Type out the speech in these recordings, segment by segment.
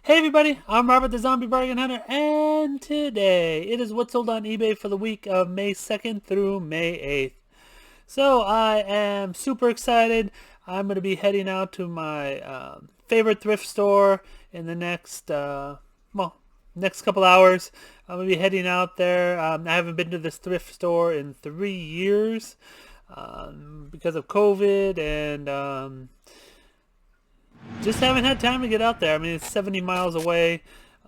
Hey everybody, I'm Robert the Zombie Bargain Hunter, and today it is what's sold on eBay for the week of May 2nd through May 8th. So I am super excited. I'm going to be heading out to my favorite thrift store in the next couple hours. I'm going to be heading out there. I haven't been to this thrift store in 3 years because of COVID and just haven't had time to get out there. I mean, it's 70 miles away.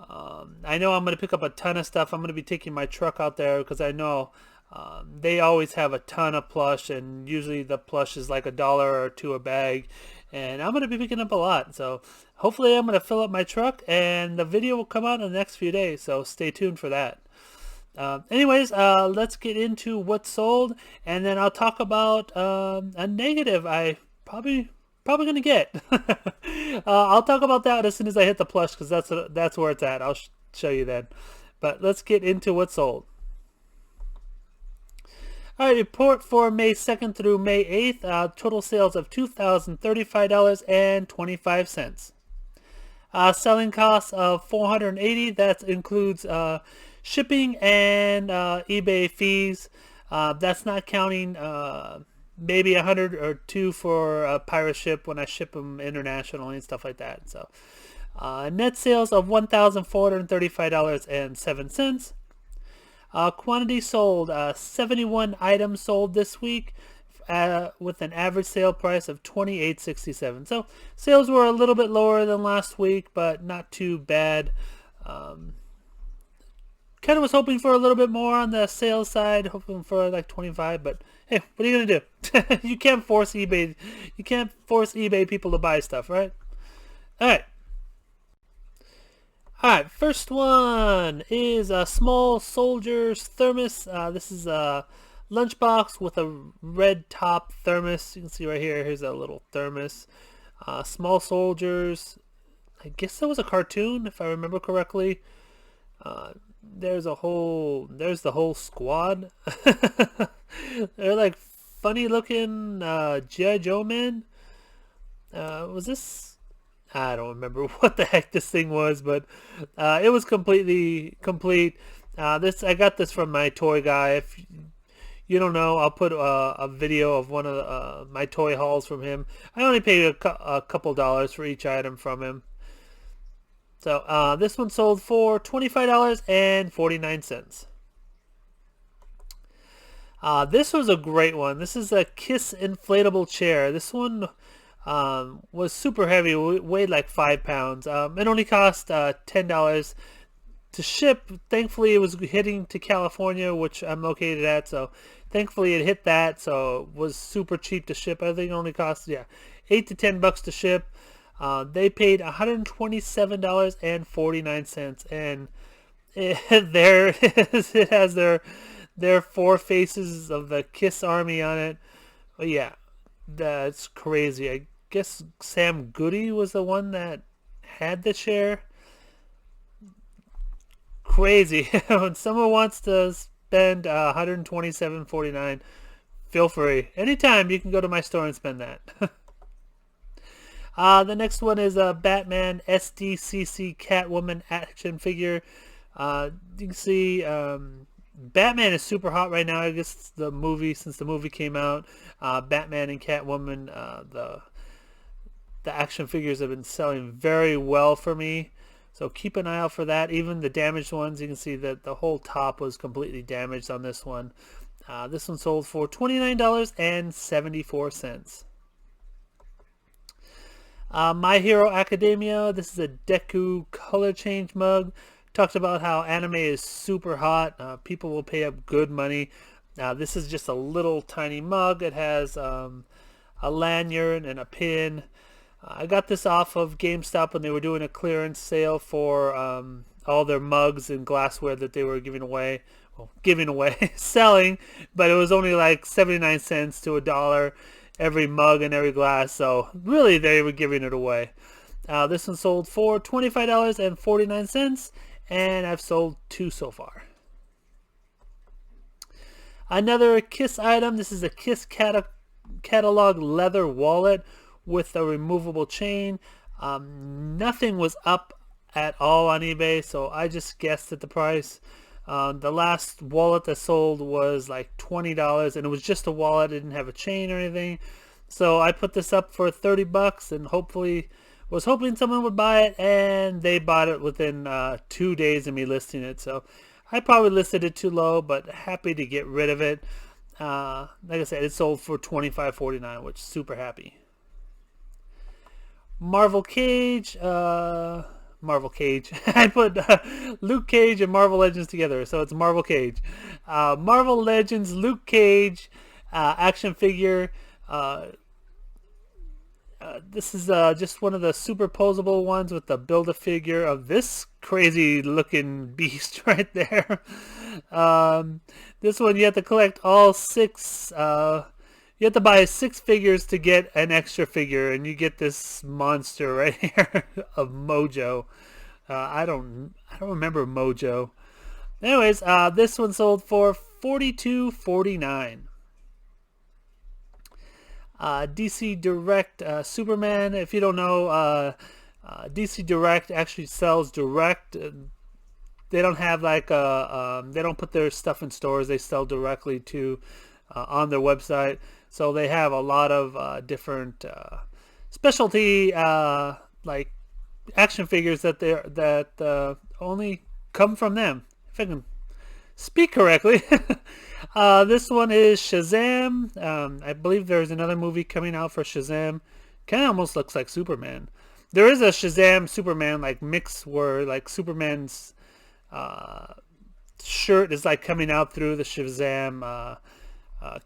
I know I'm going to pick up a ton of stuff. I'm going to be taking my truck out there because I know they always have a ton of plush, and usually the plush is like $1 or $2 a bag. And I'm going to be picking up a lot. So hopefully I'm going to fill up my truck, and the video will come out in the next few days. So stay tuned for that. Anyways, let's get into what's sold, and then I'll talk about a negative I probably gonna get. I'll talk about that as soon as I hit the plush, because that's where it's at. I'll show you then. But let's get into what's sold. All right, report for May 2nd through May 8th. Total sales of $2,035.25. Selling costs of $480. That includes shipping and eBay fees. That's not counting maybe 100 or two for a pirate ship when I ship them internationally and stuff like that. So net sales of $1,435.07. Quantity sold, 71 items sold this week with an average sale price of $28.67. So sales were a little bit lower than last week, but not too bad. Kind of was hoping for a little bit more on the sales side, hoping for like 25, but hey, what are you gonna do? You can't force eBay people to buy stuff, right? All right, first one is a small soldier's thermos. This is a lunchbox with a red top thermos. You can see right here, here's a little thermos. Small soldiers, I guess that was a cartoon if I remember correctly. There's the whole squad. They're like funny looking G.I. Joe men. Was this? I don't remember what the heck this thing was, but it was completely complete. I got this from my toy guy. If you don't know, I'll put a video of one of my toy hauls from him. I only paid a couple dollars for each item from him. So this one sold for $25.49. This was a great one. This is a Kiss inflatable chair. This one was super heavy. It weighed like 5 pounds. It only cost $10 to ship. Thankfully, it was hitting to California, which I'm located at. So thankfully, it hit that. So it was super cheap to ship. I think it only cost $8 to $10 to ship. They paid $127.49, and there it has their four faces of the Kiss Army on it. But yeah, that's crazy. I guess Sam Goody was the one that had the chair. Crazy. When someone wants to spend $127.49, feel free. Anytime you can go to my store and spend that. The next one is a Batman SDCC Catwoman action figure. You can see Batman is super hot right now. I guess since the movie came out, Batman and Catwoman, the action figures have been selling very well for me. So keep an eye out for that. Even the damaged ones, you can see that the whole top was completely damaged on this one. This one sold for $29.74. My Hero Academia, this is a Deku color change mug. Talked about how anime is super hot. People will pay up good money. This is just a little tiny mug. It has a lanyard and a pin. I got this off of GameStop when they were doing a clearance sale for all their mugs and glassware that they were giving away. Well, selling, but it was only like 79 cents to $1 every mug and every glass, so really they were giving it away. This one sold for $25.49, and I've sold 2 so far. Another Kiss item. This is a Kiss catalog leather wallet with a removable chain. Nothing was up at all on eBay, so I just guessed at the price. The last wallet that sold was like $20, and it was just a wallet. It didn't have a chain or anything. So I put this up for 30 bucks and was hoping someone would buy it, and they bought it within 2 days of me listing it. So I probably listed it too low, but happy to get rid of it. Like I said, it sold for $25.49, which is super happy. Marvel Cage. I put Luke Cage and Marvel Legends together, so it's Marvel Cage. Marvel Legends Luke Cage action figure. This is just one of the superposable ones with the Build-A-Figure of this crazy looking beast right there. This one you have to collect all 6. You have to buy 6 figures to get an extra figure, and you get this monster right here of Mojo. I don't remember Mojo. Anyways, this one sold for $42.49. DC Direct Superman. If you don't know, DC Direct actually sells direct. They don't have like they don't put their stuff in stores. They sell directly to on their website. So they have a lot of different specialty like action figures that only come from them. If I can speak correctly. This one is Shazam. I believe there's another movie coming out for Shazam. Kind of almost looks like Superman. There is a Shazam Superman like mix where like Superman's shirt is like coming out through the Shazam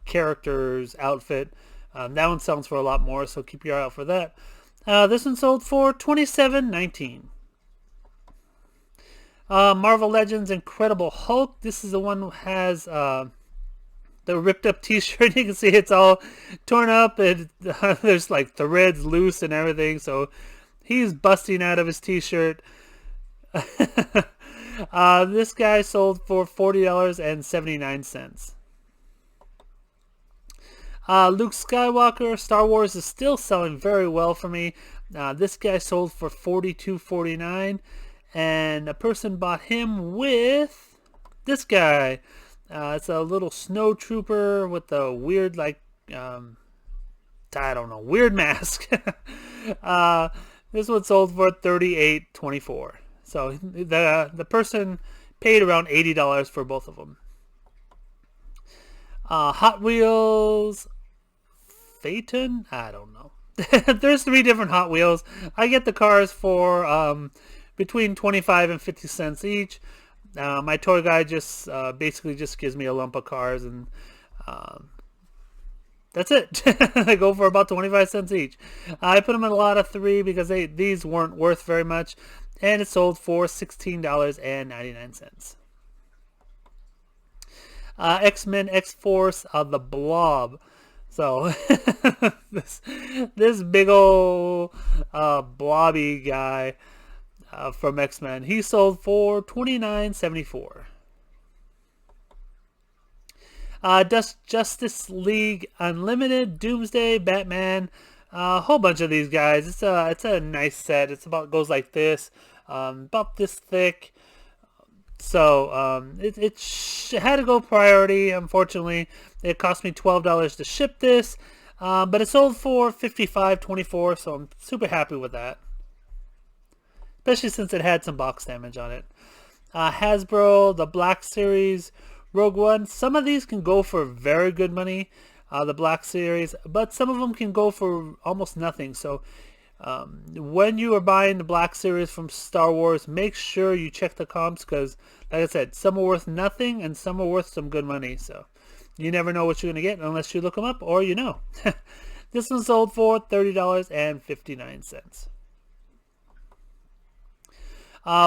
character's outfit. That one sells for a lot more, so keep your eye out for that. This one sold for $27.19. Marvel Legends Incredible Hulk. This is the one who has the ripped up t-shirt. You can see it's all torn up, and there's like threads loose and everything, so he's busting out of his t-shirt. This guy sold for $40.79. Luke Skywalker, Star Wars is still selling very well for me. This guy sold for $42.49, and a person bought him with this guy. It's a little snow trooper with a weird, like, I don't know, weird mask. This one sold for $38.24. So the person paid around $80 for both of them. Hot Wheels Phaeton? I don't know. There's 3 different Hot Wheels. I get the cars for between 25 and 50 cents each. My toy guy just basically just gives me a lump of cars, and that's it. They go for about 25 cents each. I put them in a lot of 3 because these weren't worth very much, and it sold for $16.99. X-Men X-Force The Blob. So this big old blobby guy from X-Men, he sold for $29.74. Justice League Unlimited, Doomsday, Batman, a whole bunch of these guys. It's a nice set. Goes like this, about this thick. So it had to go priority. Unfortunately, it cost me $12 to ship this, but it sold for $55.24. So I'm super happy with that, especially since it had some box damage on it. Hasbro, the Black Series, Rogue One. Some of these can go for very good money, the Black Series, but some of them can go for almost nothing. So when you are buying the Black Series from Star Wars, make sure you check the comps, because like I said, some are worth nothing and some are worth some good money. So you never know what you're going to get unless you look them up, or you know. This one sold for $30.59.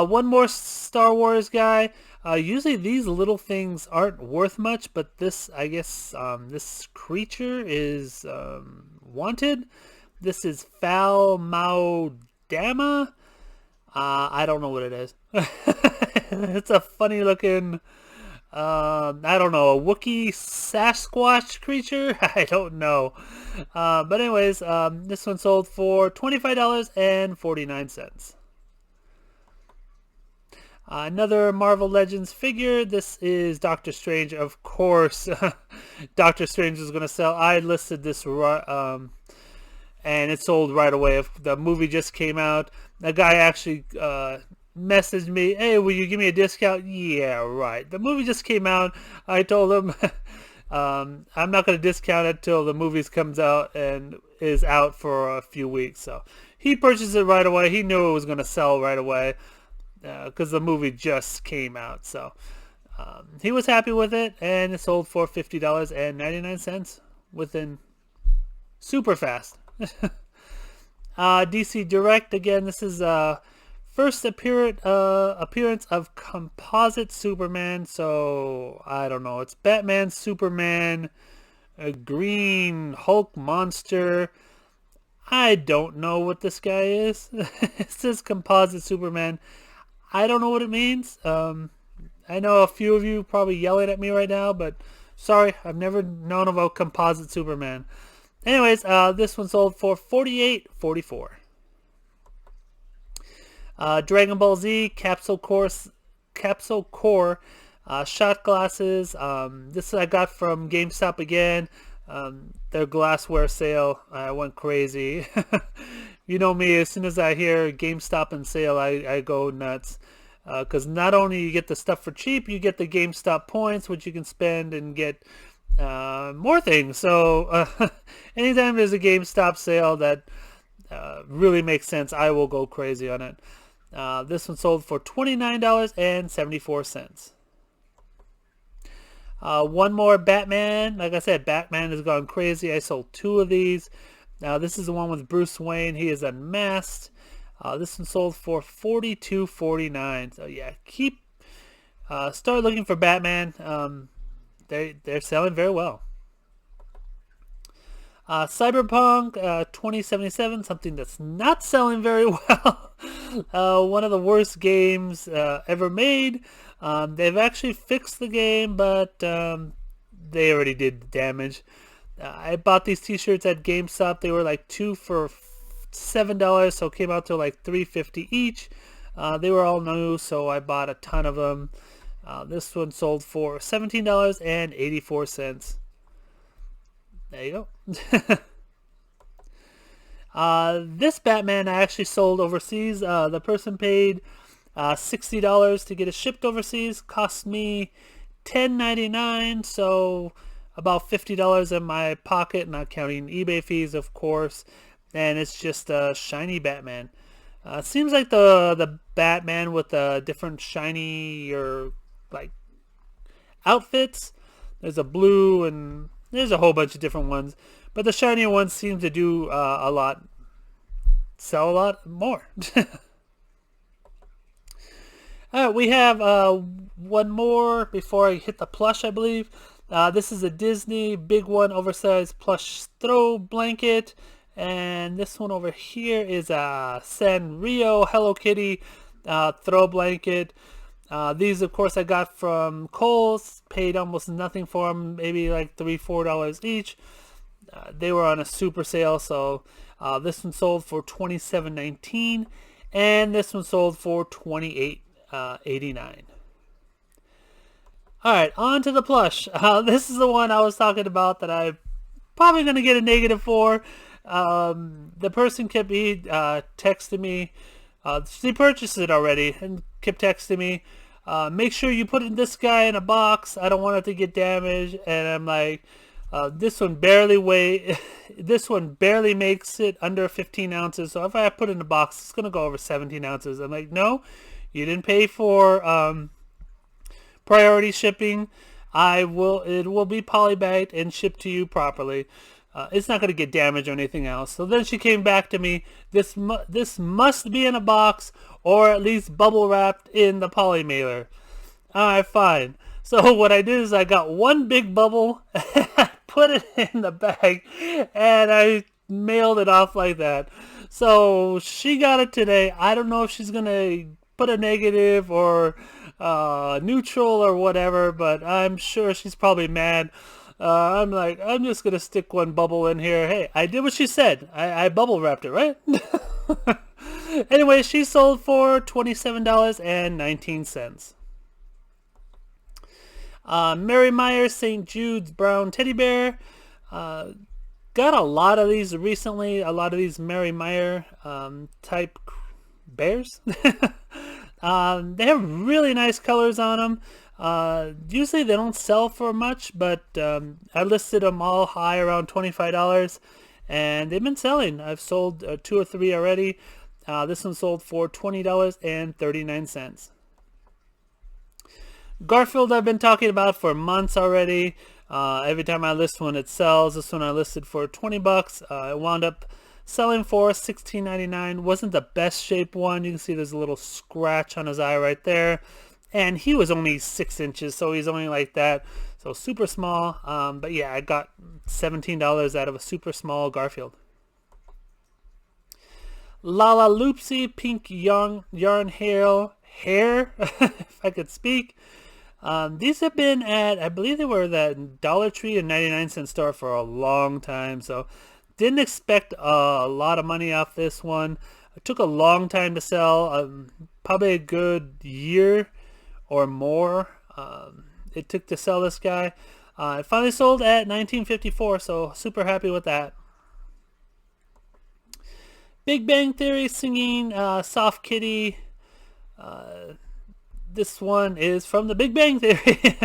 One more Star Wars guy. Usually these little things aren't worth much, but this, I guess, this creature is wanted. This is Fal Maudama. I don't know what it is. It's a funny looking, I don't know, a Wookiee Sasquatch creature? I don't know. But anyways, this one sold for $25.49. Another Marvel Legends figure. This is Doctor Strange, of course. Doctor Strange is going to sell. I listed this and it sold right away. If the movie just came out, a guy actually messaged me, hey, will you give me a discount? Yeah, right. The movie just came out. I told him I'm not going to discount it till the movie comes out and is out for a few weeks. So he purchased it right away. He knew it was going to sell right away because the movie just came out. So he was happy with it, and it sold for $50.99 within super fast. DC Direct, again, this is first appearance of composite Superman. So I don't know, it's Batman, Superman, a green Hulk monster. I don't know what this guy is. It says composite Superman. I don't know what it means. I know a few of you probably yelling at me right now, but sorry, I've never known about composite Superman. Anyways, this one sold for $48.44. Dragon Ball Z Capsule Core shot glasses. This I got from GameStop again. Their glassware sale. I went crazy. You know me, as soon as I hear GameStop and sale, I go nuts. Because not only you get the stuff for cheap, you get the GameStop points, which you can spend and get more things. So anytime there's a GameStop sale that really makes sense, I will go crazy on it. This one sold for $29.74. One more Batman. Like I said, Batman has gone crazy. I sold 2 of these. Now this is the one with Bruce Wayne. He is unmasked. This one sold for $42.49. So yeah, start looking for Batman. They're selling very well. Cyberpunk 2077, something that's not selling very well. One of the worst games ever made. They've actually fixed the game, but they already did damage. I bought these t-shirts at GameStop. They were like 2 for $7, so it came out to like $3.50 each. They were all new, so I bought a ton of them. This one sold for $17.84. There you go. This Batman I actually sold overseas. The person paid $60 to get it shipped overseas. Cost me $10.99, so about $50 in my pocket, not counting eBay fees, of course. And it's just a shiny Batman. Seems like the Batman with the different shiny or like outfits. There's a blue and there's a whole bunch of different ones, but the shinier ones seem to do sell a lot more. Alright, we have one more before I hit the plush, I believe. This is a Disney big one, oversized plush throw blanket. And this one over here is a Sanrio Hello Kitty throw blanket. These, of course, I got from Kohl's. Paid almost nothing for them, maybe like $3-4 each. They were on a super sale, so this one sold for $27.19, and this one sold for $28.89. All right, on to the plush. This is the one I was talking about that I'm probably going to get a negative for. The person kept texting me. She purchased it already and kept texting me. Make sure you put this guy in a box. I don't want it to get damaged. And I'm like, this one barely makes it under 15 ounces. So if I put it in a box, it's gonna go over 17 ounces. I'm like, no, you didn't pay for priority shipping. It will be polybagged and shipped to you properly. It's not going to get damaged or anything else. So then she came back to me. This must be in a box or at least bubble wrapped in the poly mailer. All right, fine. So what I did is I got one big bubble, put it in the bag, and I mailed it off like that. So she got it today. I don't know if she's going to put a negative or neutral or whatever, but I'm sure she's probably mad. I'm like, I'm just going to stick one bubble in here. Hey, I did what she said. I bubble wrapped it, right? Anyway, she sold for $27.19. Meyer St. Jude's brown teddy bear. Got a lot of these recently. A lot of these Meyer type bears. They have really nice colors on them. Usually they don't sell for much, but I listed them all high around $25, and they've been selling. I've sold 2 or 3 already. This one sold for $20.39. Garfield I've been talking about for months already. Every time I list one, it sells. This one I listed for 20 bucks. It wound up selling for $16.99. Wasn't the best shaped one. You can see there's a little scratch on his eye right there. And he was only 6 inches, so he's only like that. So super small. But yeah, I got $17 out of a super small Garfield. Lala Loopsy pink yarn hair, if I could speak. These have been at, I believe they were that Dollar Tree and 99-cent store for a long time. So didn't expect a lot of money off this one. It took a long time to sell, probably a good year or more. It took to sell this guy. It finally sold at $19.54, so super happy with that. Big Bang Theory singing Soft Kitty. This one is from the Big Bang Theory.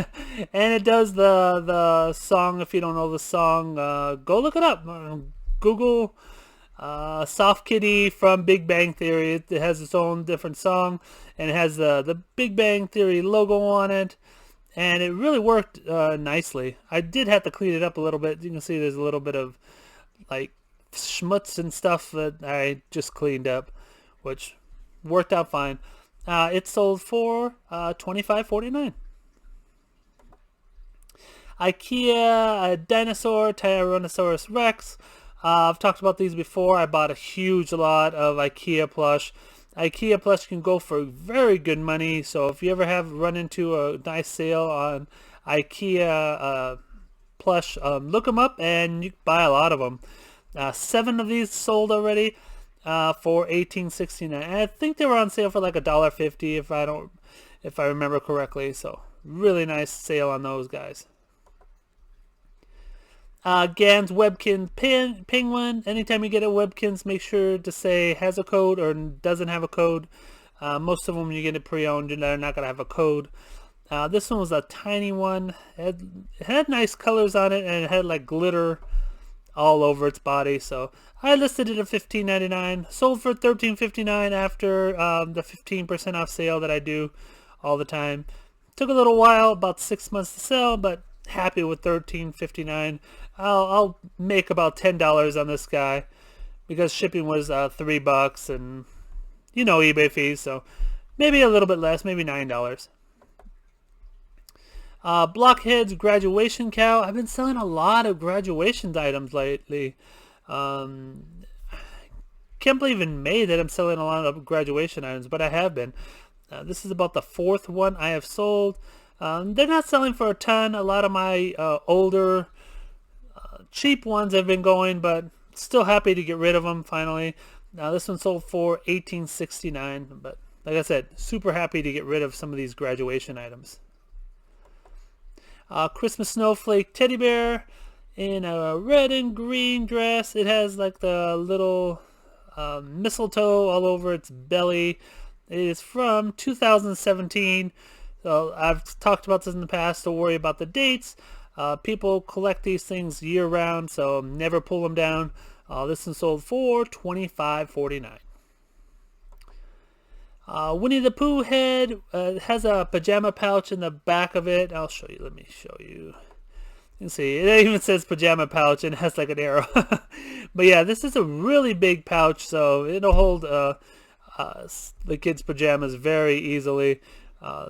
And it does the song. If you don't know the song, go look it up. Google Soft Kitty from Big Bang Theory. It has its own different song, and it has the Big Bang Theory logo on it, and it really worked nicely. I did have to clean it up a little bit. You can see there's a little bit of like schmutz and stuff that I just cleaned up, which worked out fine. It sold for $25.49. IKEA a dinosaur Tyrannosaurus Rex. I've talked about these before. I bought a huge lot of IKEA plush. IKEA plush can go for very good money. So if you ever have run into a nice sale on IKEA plush, look them up and you can buy a lot of them. 7 of these sold already for $18.69. I think they were on sale for like $1.50 if I remember correctly. So really nice sale on those guys. Gans Webkins Penguin. Anytime you get a Webkins, make sure to say has a code or doesn't have a code. Most of them you get it pre-owned, they're not going to have a code. This one was a tiny one. It had nice colors on it, and it had like glitter all over its body. So I listed it at $15.99. Sold for $13.59 after the 15% off sale that I do all the time. Took a little while, about 6 months to sell, but happy with $13.59. I'll make about $10 on this guy because shipping was $3 and you know eBay fees, so maybe a little bit less, maybe $9. Blockhead's graduation cow. I've been selling a lot of graduation items lately. Can't believe in May that I'm selling a lot of graduation items, but I have been. This is about the 4th one I have sold. They're not selling for a ton. A lot of my older cheap ones have been going, but still happy to get rid of them finally. Now this one sold for $18.69, but like I said, super happy to get rid of some of these graduation items. Christmas snowflake teddy bear in a red and green dress. It has like the little mistletoe all over its belly. It is from 2017. So I've talked about this in the past. Don't worry about the dates. People collect these things year round, so never pull them down. This one sold for $25.49. Winnie the Pooh head has a pajama pouch in the back of it. I'll show you. Let me show you. You can see it even says pajama pouch and it has like an arrow. But yeah, this is a really big pouch, so it'll hold the kids' pajamas very easily.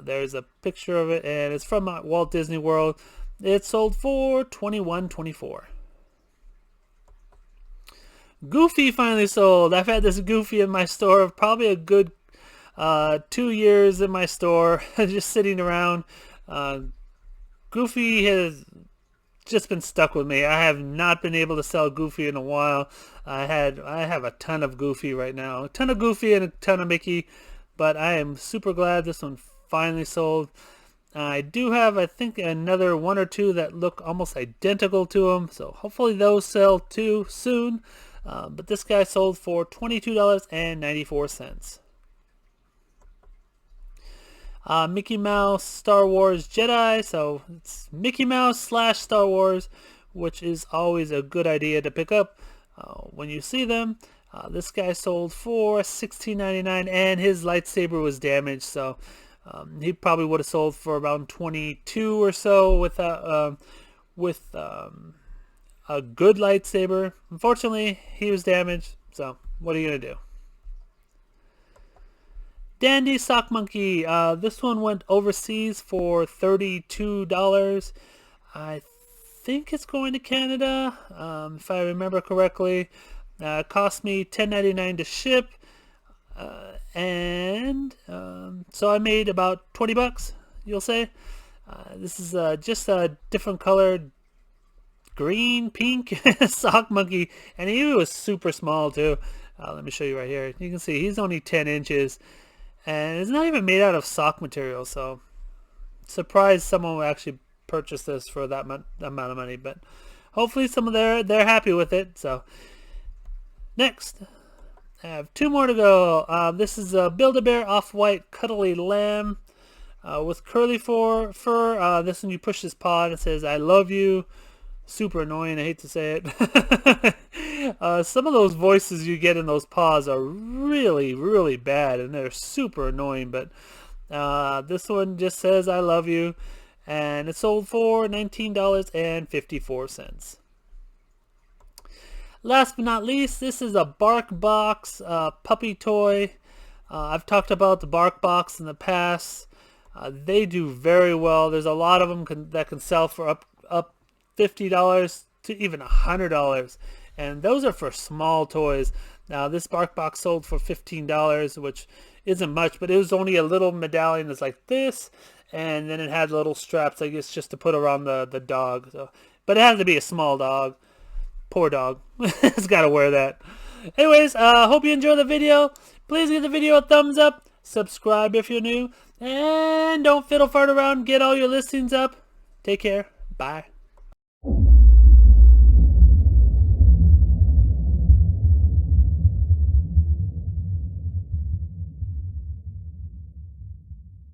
There's a picture of it, and it's from Walt Disney World. It sold for $21.24. Goofy finally sold. I've had this Goofy in my store probably a good 2 years in my store, just sitting around. Goofy has just been stuck with me. I have not been able to sell Goofy in a while. I have a ton of Goofy right now, a ton of Goofy and a ton of Mickey, but I am super glad this one finally sold. I do have, I think, another one or two that look almost identical to them, so hopefully those sell too soon. But this guy sold for $22.94. Mickey Mouse Star Wars Jedi, so it's Mickey Mouse slash Star Wars, which is always a good idea to pick up when you see them. This guy sold for $16.99, and his lightsaber was damaged, so he probably would have sold for around $22 or so with a good lightsaber. Unfortunately, he was damaged, so what are you gonna do? Dandy Sock Monkey. This one went overseas for $32. I think it's going to Canada, if I remember correctly. It cost me $10.99 to ship, and so I made about 20 bucks, you'll say. This is just a different colored green, pink sock monkey, and he was super small too. Let me show you right here. You can see he's only 10 inches. And it's not even made out of sock material, so surprised someone would actually purchase this for that amount of money. But hopefully they're happy with it. So next, I have two more to go. This is a Build-A-Bear Off-White Cuddly Lamb with curly fur. This one you push this paw and it says "I love you." Super annoying, I hate to say it. Some of those voices you get in those paws are really, really bad, and they're super annoying, but this one just says "I love you," and it sold for $19.54. Last but not least, this is a Bark Box puppy toy. I've talked about the Bark Box in the past. They do very well. There's a lot of them that can sell for up $50 to even $100, and those are for small toys. Now this Bark Box sold for $15, which isn't much, but it was only a little medallion that's like this, and then it had little straps, I guess, just to put around the dog. So, but it had to be a small dog. Poor dog. It's got to wear that. Anyways, hope you enjoyed the video. Please give the video a thumbs up, subscribe if you're new, and don't fiddle fart around. Get all your listings up. Take care. Bye.